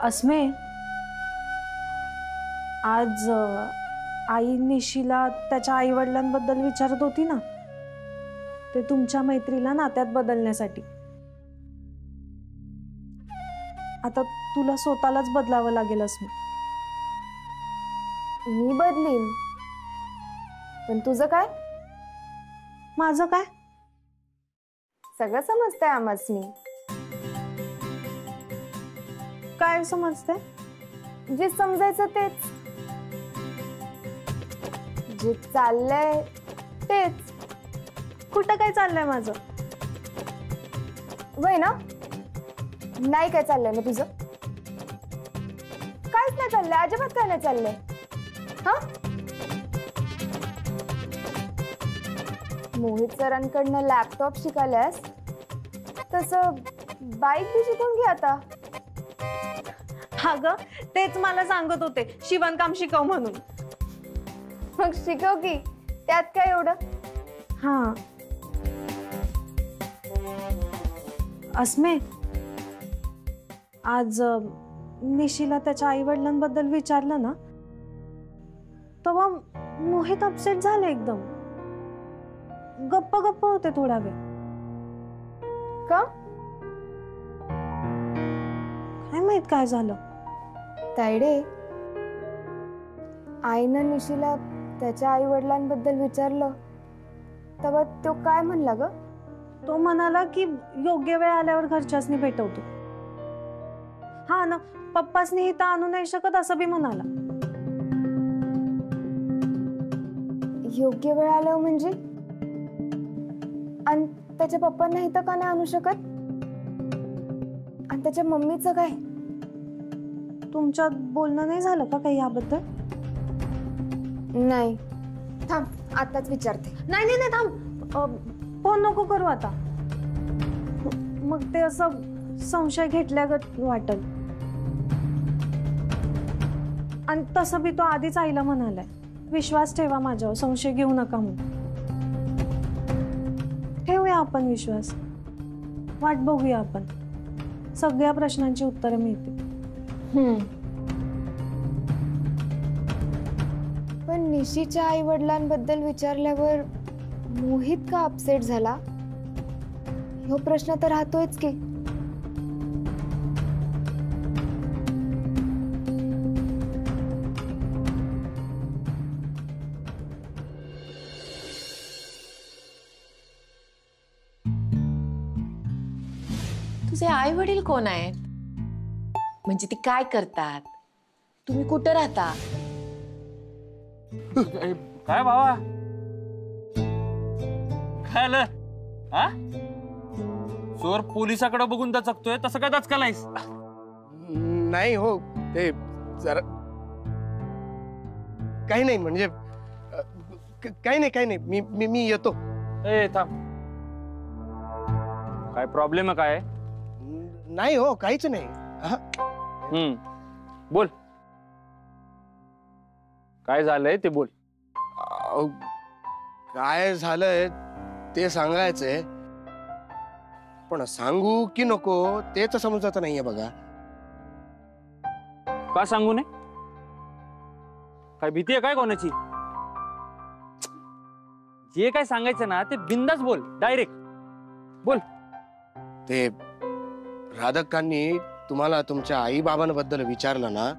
अस्मे, आज आई निशीला त्याच्या आई वडिलांबद्दल विचारत होती ना, ते तुमच्या मैत्रीला नात्यात बदलण्यासाठी. आता तुला स्वतःलाच बदलावं लागेल अस्मे. मी बदलीन, पण तुझं काय? माझं काय? सगळं समजतंय आम्हासनी. काय समजते? जे समजायचं तेच, जे चाललंय तेच. कुठं काय चाललंय माझं? वय ना, नाही काय चाललंय ना तुझं? काहीच नाही चाललंय, अजिबात काय नाही चाललंय. हा, मोहित सरांकडनं लॅपटॉप शिकाल्यास तसं बाईक बी शिकून घे आता. अगं तेच मला सांगत होते, शिवणकाम शिकव म्हणून. मग शिकव की, त्यात काय एवढं. हा अस्मे, आज निशीला त्याच्या आई वडिलांबद्दल विचारलं ना, तेव्हा मोहित अपसेट झाले एकदम. गप्प गप्प होते थोडा वेळ. का? काय माहित काय झालं. तायडे, आईनं निशीला त्याच्या आई वडिलांबद्दल विचारलं तेव्हा तो काय म्हणला ग? तो म्हणाला की योग्य वेळ आल्यावर घरच्यासनी भेटवतो. हा ना, पप्पासनी इथं आणू नाही शकत असं बी म्हणाला. योग्य वेळ आल्यावर म्हणजे? आणि त्याच्या पप्पांना इथं का नाही आणू शकत? आणि त्याच्या मम्मीचं काय? तुमच्यात बोलणं नाही झालं का काही याबद्दल? नाही. थांब, आताच विचारते. नाही नाही नाही, थांब. फोन नको करू आता. मग ते असं संशय घेतल्यागत वाटल. आणि तसं बी तो आधीच आईला म्हणालाय, विश्वास ठेवा माझ्यावर, संशय घेऊ नका म्हणून. ठेवूया आपण विश्वास, वाट बघूया आपण. सगळ्या प्रश्नांची उत्तरं मिळतील. पण निशीच्या आई वडिलांबद्दल विचारल्यावर मोहित का अपसेट झाला, हा प्रश्न तर राहतोयच की. तुझे आई वडील कोण आहेत? म्हणजे ती काय करतात? तुम्ही कुठं राहता? काय भावा, काय आलं? हा, चोर पोलिसाकडे बघून दचकतोय, तसं काय दचकालायस? नाही हो, ते जरा काही नाही, म्हणजे काही नाही. मी येतो. ए थांब, काय प्रॉब्लेम आहे काय? नाही हो, काहीच नाही. बोल, काय झालंय ते बोल. काय झालंय ते सांगायचंय, पण सांगू की नको तेच समजत नाहीये बघा. का सांगू नये? काय भीती आहे काय कोणाची? जे काय सांगायचं ना ते बिंदास बोल, डायरेक्ट बोल. ते राधकांनी तुम्हाला तुमच्या आई बाबांबद्दल विचारलं ना,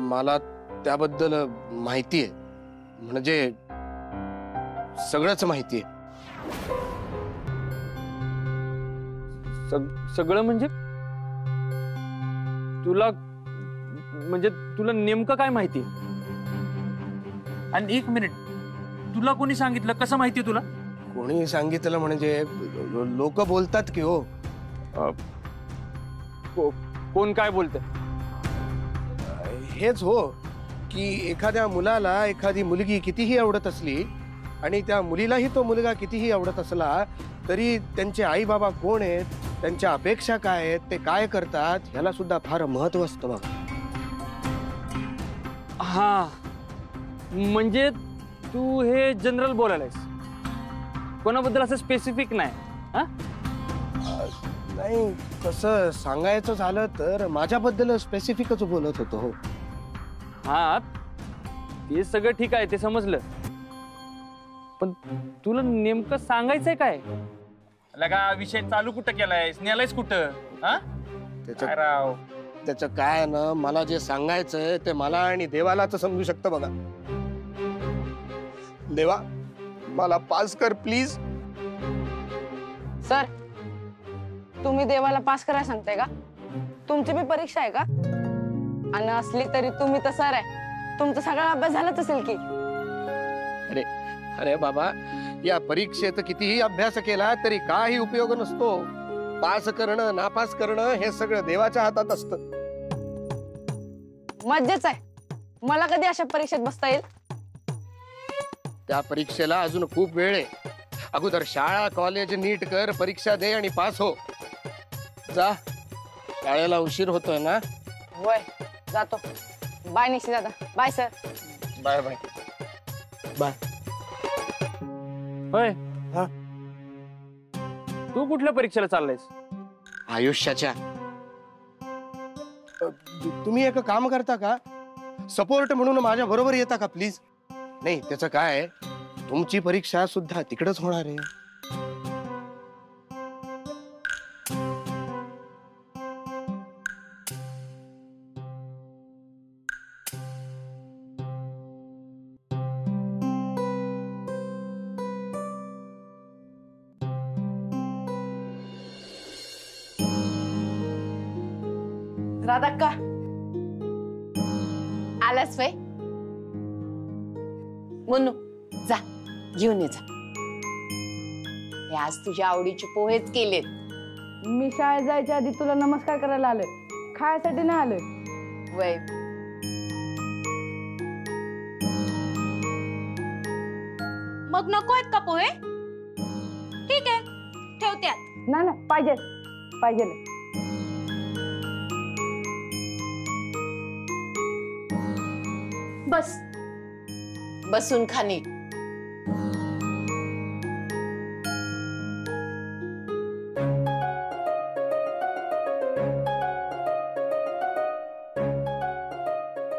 मला त्याबद्दल माहिती आहे, म्हणजे सगळंच माहिती आहे. सगळं म्हणजे तुला नेमकं काय माहिती? आणि एक मिनिट, तुला कोणी सांगितलं? कसं माहिती तुला? कोणी सांगितलं म्हणजे लोक बोलतात की हो. कोण काय बोलत? हेच हो, की एखाद्या मुलाला एखादी मुलगी कितीही आवडत असली आणि त्या मुलीलाही तो मुलगा कितीही आवडत असला तरी त्यांचे आई बाबा कोण आहेत, त्यांच्या अपेक्षा काय आहेत, ते काय करतात, ह्याला सुद्धा फार महत्व असतं बघ. हा, म्हणजे तू हे जनरल बोलायलायस, कोणाबद्दल असं स्पेसिफिक नाही? नाही, तसं सांगायचं झालं तर माझ्याबद्दल स्पेसिफिकच बोलत होतो. हो, हा ते सगळं ठीक आहे, ते समजलं. पण तुला नेमकं सांगायचंय काय? लगा विषय चालू कुठं केलायस, नेलायस कुठं? हा त्याचं काय राव? त्याचं काय आहे ना, मला जे सांगायचंय ते मला आणि देवालाच समजू शकतं बघा. देवा, मला पास कर प्लीज. सर, तुम्ही देवाला पास करायला सांगताय का? तुमची बी परीक्षा आहे का? आणि असली तरी तुम्ही तर सर आहे, तुमचा सगळा अभ्यास झालाच असेल की. अरे अरे बाबा, या परीक्षेत कितीही अभ्यास केला तरी काही उपयोग नसतो. पास करणं नापास करणं हे सगळं देवाच्या हातात असतं. मज्जाच आहे. मला कधी अशा परीक्षेत बसता येईल? त्या परीक्षेला अजून खूप वेळ आहे. अगोदर शाळा कॉलेज नीट कर, परीक्षा दे आणि पास हो. जा, शाळेला उशीर होतोय ना. होय, जातो. बाय निशी दादा. Bye sir. Bye bye bye. होय, हा? तू कुठल्या परीक्षेला चाललायस? आयुष्याच्या. तुम्ही एक काम करता का? सपोर्ट म्हणून माझ्या बरोबर येता का प्लीज? नाही, त्याचं काय आहे, तुमची परीक्षा सुद्धा तिकडेच होणार आहे. राधाक्का आलास वय? मुन्नू जा घेऊन ये जा. हे आज तुझ्या आवडीचे पोहेच केलेत. मी शाळेत जायच्या आधी तुला नमस्कार करायला आलोय, खायसाठी नाही आलोय. वय मग नको आहेत का पोहे? ठीक आहे, ठेवत्यात. नाही नाही, पाहिजे पाहिजे. बस बसून खाणे.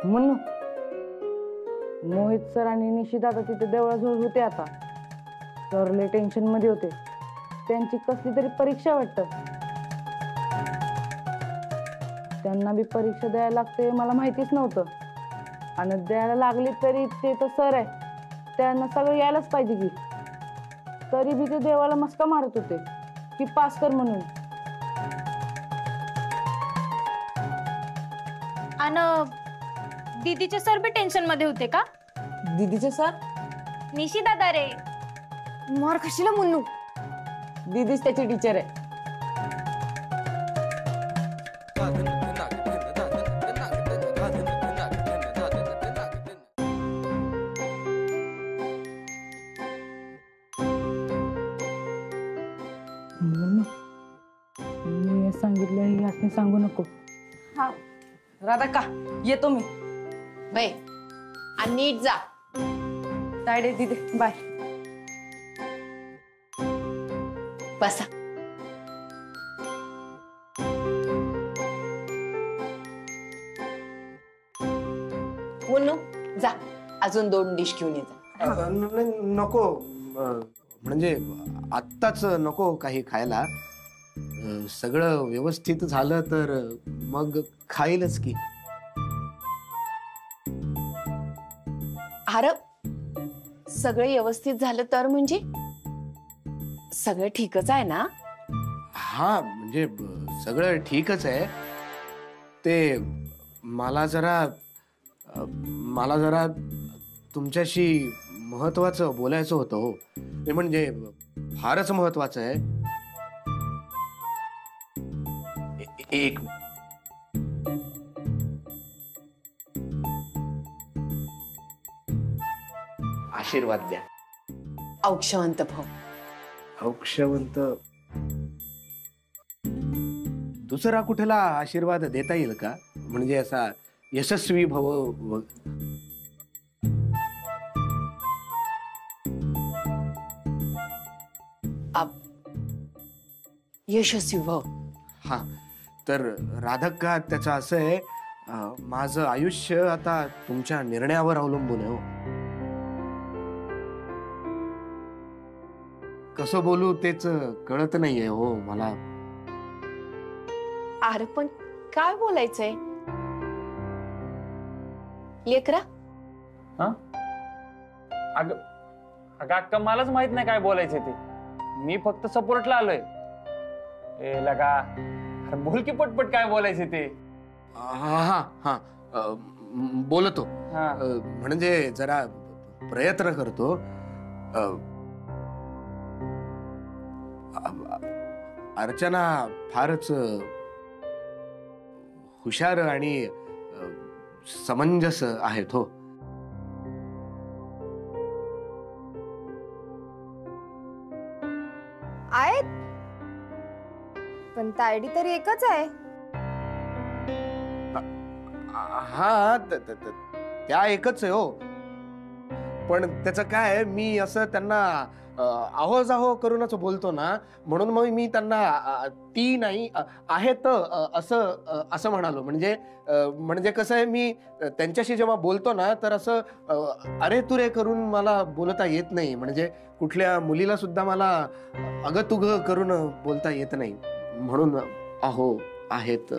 म्हणून मोहित सर आणि निशित आता तिथे देवळाजवळ होते. आता सर लय टेन्शन मध्ये होते. त्यांची कसली तरी परीक्षा वाटतं. त्यांना बी परीक्षा द्यायला लागते मला माहितीच नव्हतं. आणि द्यायला लागली तरी ते तर सर आहे, त्यांना सगळं यायलाच पाहिजे की. तरी बी ते देवाला मस्का मारत होते की पास कर म्हणून. आणि दीदीचे सर बी टेन्शन मध्ये होते का? दीदीचे सर? निशी दादा रे. मार खाशील मुन्नू. दीदीच त्याची टीचर आहे. मी सांगितलं हे यातने सांगू नको. हा राधाक्का, येतो मी. वय आणि नीट जा. तायडे दीदी, बाय. बसा. मुन्नू जा, अजून 2 डिश घेऊन ये जा. नको, म्हणजे आत्ताच नको काही खायला. सगळं व्यवस्थित झालं तर मग खाईलच की. अरे सगळं व्यवस्थित झालं तर म्हणजे सगळं ठीकच आहे ना? हा, म्हणजे सगळं ठीकच आहे. ते मला जरा तुमच्याशी महत्वाचं बोलायचं होतं. हो, ते म्हणजे फारच महत्वाचं आहे. एक आशीर्वाद द्या. औक्षवंत भाऊ. औक्षवंत? दुसरा कुठला आशीर्वाद देता येईल का? म्हणजे असा यशस्वी भव. यशस्वी भाऊ. हा तर राधक्का त्याचं असं आहे, माझं आयुष्य आता तुमच्या निर्णयावर अवलंबून आहे हो. कसं बोलू तेच कळत नाहीये हो मला. अरे पण काय बोलायचंय लेकरा? अगं अगं अक्का, मलाच माहित नाही काय बोलायचं ते. मी फक्त सपोर्टला आलोय. ए लगा, अरे बोल की पटपट काय बोलायचं ते. हा हा हा बोलतो. हा. म्हणजे जरा प्रयत्न करतो. अर्चना फारच हुशार आणि समंजस आहेत हो. आहेत पण तायडी तरी एकच आहे. हा त्या एकच आहे हो. पण त्याचं काय, मी असं त्यांना आहो जाहो करूनच बोलतो ना, म्हणून मग मी त्यांना ती नाही आहेत असं असं म्हणालो. म्हणजे कसं आहे, मी त्यांच्याशी जेव्हा बोलतो ना तर असं अरे तुरे करून मला बोलता येत नाही. म्हणजे कुठल्या मुलीला सुद्धा मला अगं तुगं करून बोलता येत नाही, म्हणून अहो आहेत.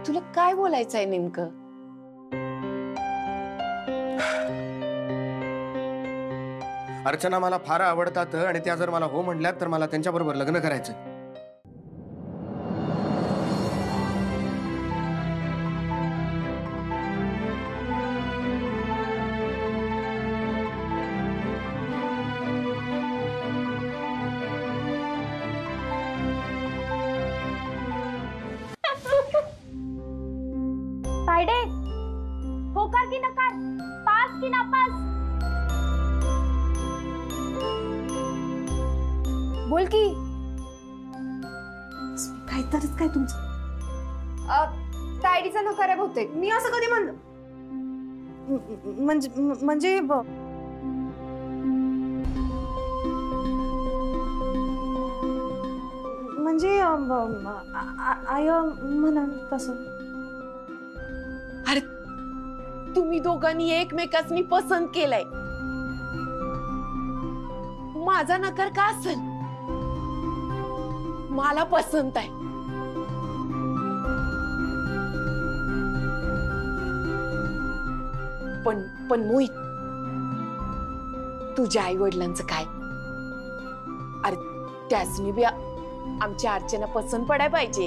तुला काय बोलायचंय नेमकं? अर्चना मला फार आवडतात आणि त्या जर मला हो म्हणल्यात तर मला त्यांच्याबरोबर लग्न करायचं. तायडे, होकार की नकार, पास की नापास? बोल की. काहीतरीच काय तुमचं? तायडीचा नकार आहे बहुतेक. मी असं कधी म्हणलं? म्हणजे आय म्हणा तसं. अरे तुम्ही दोघांनी एकमेकांनी पसंत केलंय. माझा नकार का असेल? मला पसंत आहे. पण मोहित, तुझ्या आई वडिलांचं काय? अरे त्यासनी बी आमच्या अर्चना पसंत पडाय पाहिजे.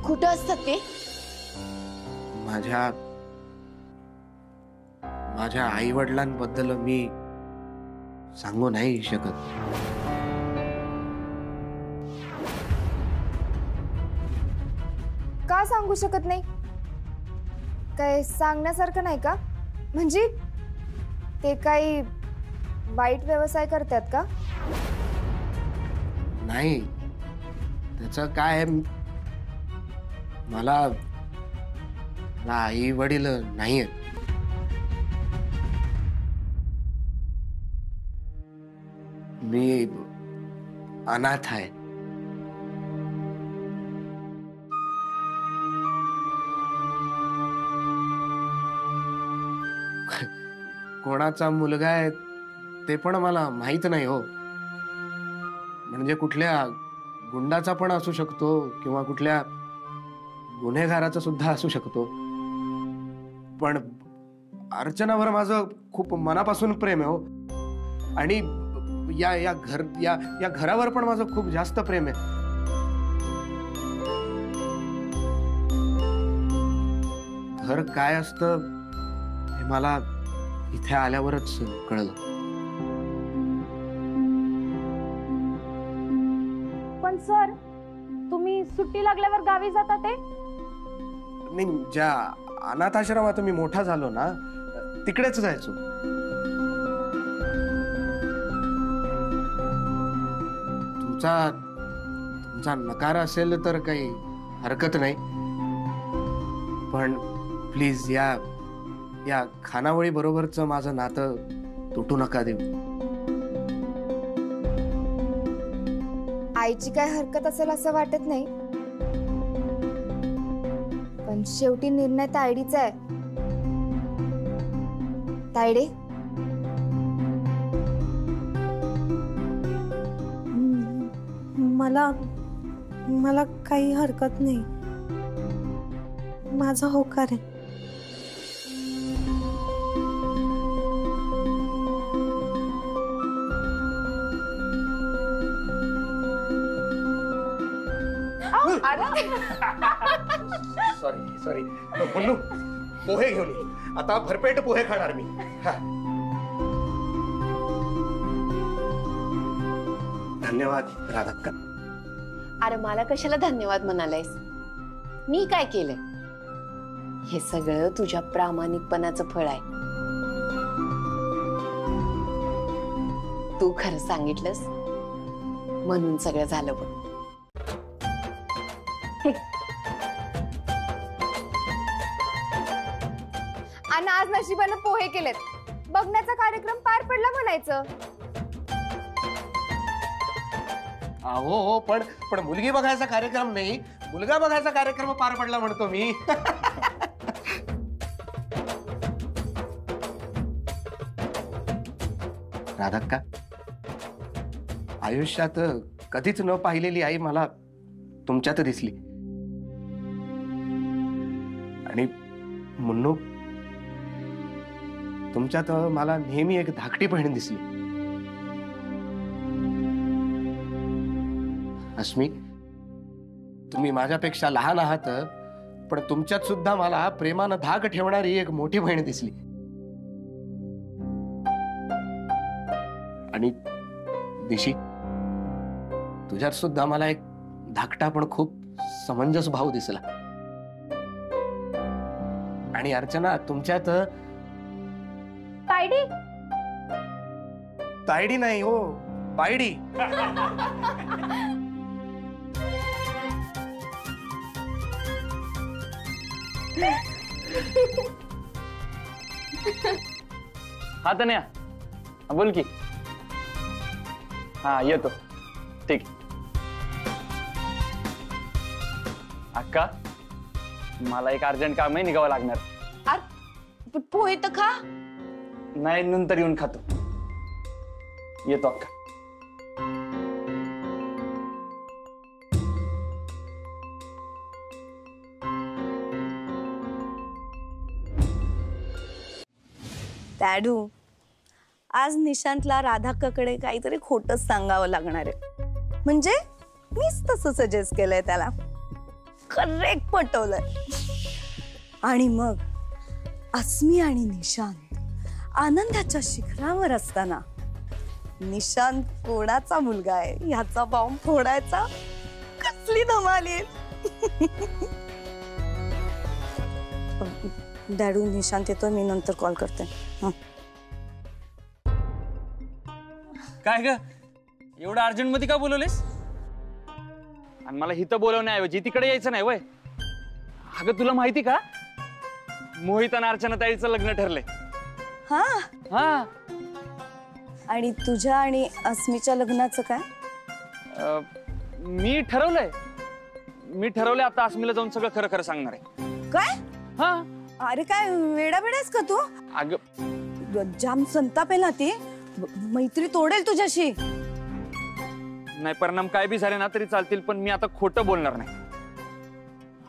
कुठं असतात ते? माझ्या आई वडिलांबद्दल मी सांगू नाही शकत. का सांगू शकत नाही? काय सांगण्यासारखं नाही का? म्हणजे ते काही वाईट व्यवसाय करतात का? नाही, त्याचं काय, मला आई वडील नाहीयेत. मी अनाथ आहे. कोणाचा मुलगा आहे ते पण मला माहित नाही हो. म्हणजे कुठल्या गुंडाचा पण असू शकतो किंवा कुठल्या गुन्हेगाराचा सुद्धा असू शकतो. पण अर्चनावर माझं खूप मनापासून प्रेम आहे हो. आणि या घरावर पण माझं खूप जास्त प्रेम आहे. घर काय असतं हे मला इथे आल्यावरच कळलं. पण सर, तुम्ही सुट्टी लागल्यावर गावी जाता ते? नाही, ज्या अनाथाश्रमात मी मोठा झालो ना तिकडेच जायचो. तुमचा नकार असेल तर काही हरकत नाही, पण प्लीज या खानावळी बरोबरचं माझं नातं तुटू नका देऊ. आईची काय हरकत असेल असं वाटत नाही, पण शेवटी निर्णय तायडीचा आहे. तायडे, मला मला काही हरकत नाही. माझा होकार आहे. सॉरी सॉरी मुन्नू, पोहे घेऊन ये. आता भरपेट पोहे खाणार मी. हा. धन्यवाद राधाक्का. अरे मला कशाला धन्यवाद म्हणालायस? मी काय केलंय? हे सगळं तुझ्या प्रामाणिकपणाचं फळ आहे. तू खरं सांगितलंस म्हणून सगळं झालं बघ. आणि आज नशिबानं पोहे केलेत. बघण्याचा कार्यक्रम पार पडला म्हणायचं. हो पण पण मुलगी बघायचा कार्यक्रम नाही, मुलगा बघायचा कार्यक्रम पार पडला म्हणतो मी. राधाक्का, आयुष्यात कधीच न पाहिलेली आई मला तुमच्यात दिसली. आणि मुन्नू, तुमच्यात मला नेहमी एक धाकटी बहीण दिसली. अस्मी, तुम्ही माझ्यापेक्षा लहान आहात, पण तुमच्यात सुद्धा मला प्रेमानं धाक ठेवणारी एक मोठी बहीण दिसली. आणि दिशी, तुझ्यात सुद्धा मला एक धाकटा पण खूप समंजस भाव दिसला. आणि अर्चना, तुमच्यात तायडी, तायडी नाही हो, बायडी. हा तन्या, बोल की. हा येतो. ठीक. अक्का, मला एक अर्जंट काम आहे, निघावं लागणार. पण पोहे तर खा. नाही, नंतर येऊन खातो. येतो अक्का. डॅडू, आज निशांतला राधाक्काकडे काहीतरी खोटच सांगावं लागणार आहे. म्हणजे मीच तसं सजेस्ट केलंय त्याला, करेक्ट पटवलंय. आणि मग अस्मी आणि निशांत आनंदाच्या शिखरावर असताना निशांत कोणाचा मुलगा आहे ह्याचा बॉम्ब फोडायचा कसली धमाल येईल. डॅडू, निशांत येतो, मी नंतर कॉल करते. काय ग, एवढं अर्जंट मध्ये का बोलवलेस? आणि मला इथं बोलवण्याऐवजी तिकडे यायचं नाही वय? अगं, तुला माहिती का, मोहित आणि अर्चना ताईचं लग्न ठरलंय. हा हा. आणि तुझ्या आणि अस्मीच्या लग्नाचं काय? मी ठरवलंय आता अस्मीला जाऊन सगळं खरं खरं सांगणार आहे. काय? हा. अरे काय वेडा बेडास का तू? अगं, जाम संतापेल ना ती, मैत्री तोडेल तुझ्याशी. नाही, परिणाम काय बी झाले ना तरी चालतील, पण मी आता खोटं बोलणार नाही.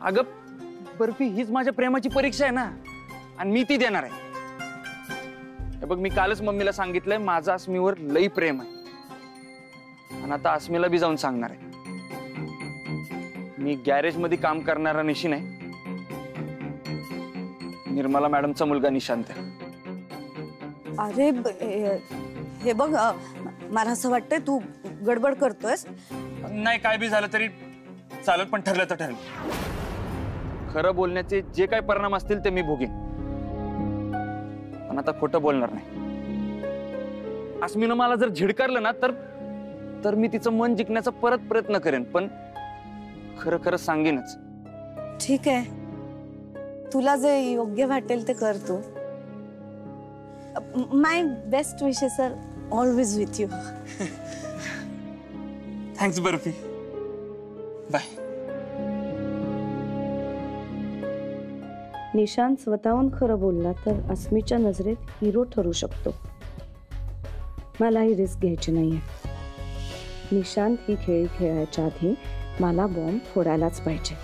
अगं बर्फी, हीच माझ्या प्रेमाची परीक्षा आहे ना, आणि मी ती देणार आहे. हे बघ, मी कालच मम्मीला सांगितलंय माझं अस्मीवर लई प्रेम आहे, आणि आता अस्मीला बी जाऊन सांगणार आहे. मी गॅरेज मध्ये काम करणारा निशिन आहे, निर्मला मॅडमचा मुलगा निशांत आहे. अरे हे बघ, मला असं वाटतंय तू गडबड करतोयस. नाही, काय बी झालं तरी चालत, पण ठरलं तर ठरलं. खरं बोलण्याचे जे काही परिणाम असतील ते मी भोगीन, पण आता खोटं बोलणार नाही. अस्मीनं मला जर झिडकारलं ना तर मी तिचं मन जिंकण्याचा परत प्रयत्न करेन, पण खरं खरं सांगेनच. ठीक आहे, तुला जे योग्य वाटेल ते कर तू. My best wishes are always with you. Thanks Barfi. Bye. Nishant स्वतःहून खरं बोलला तर अस्मीच्या नजरेत हिरो ठरू शकतो. मला ही रिस्क घ्यायची नाहीये. निशांत ही खेळी खेळायच्या आधी मला बॉम्ब फोडायलाच पाहिजे.